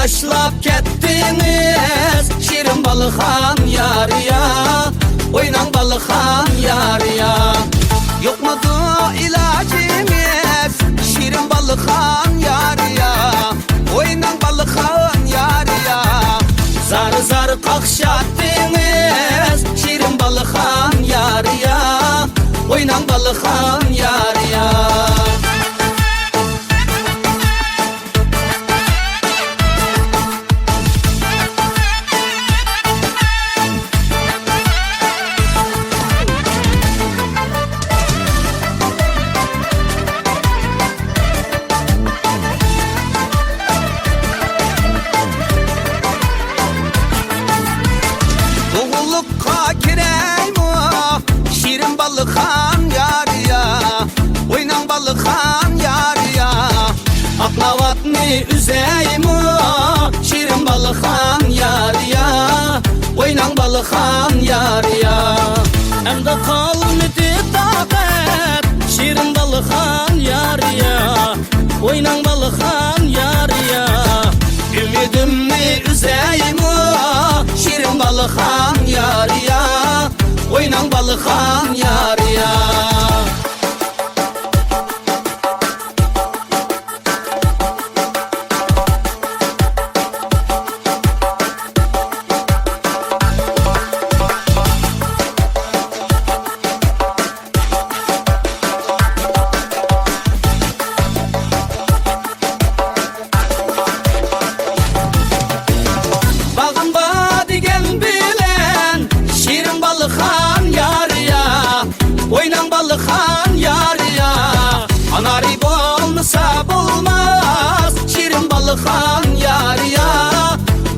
taşlap kettiniz şirin balıkhan yarıya, oynan balıkhan yarıya. Yok mudur ilacımız şirin balıkhan yarıya, oynan balıkhan yarıya. Zar zar kakşattınız şirin balıkhan yarıya, oynan balıkhan yarıya. Doğulukka kireymu şirin balıkhan yarıya, oynan balıkhan yarıya. Aklavatni üzeymu şirin balıkhan yarıya, oynan balıkhan yarıya. Emde kalmadı takat şirin balıkhan yarıya, oynan balıkhan yarıya. Ümidimni üzeymu şirin balıkhan yarıya, oynan balıkhan yarıya. Oynan balıkhan yarıya, anarip olmasa bulmaz şirin balıkhan yarıya,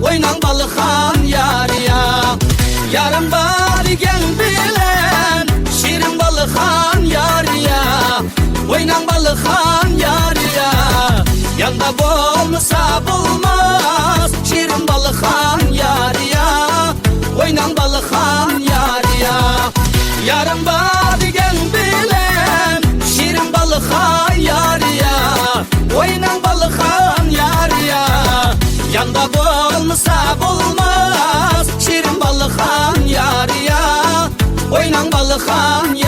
oynan balıkhan yarıya. Yarın bari gel bilen şirin balıkhan yarıya, oynan balıkhan yarıya. Yanda olmasa bulmaz şirin balıkhan yarıya, oynan balıkhan yarıya. Yarın bari gel bilen şirin balıkhan yarıya, oynan balıkhan yarıya. Yanda olmasa bulmaz şirin balıkhan yarıya, oynan balıkhan yarıya.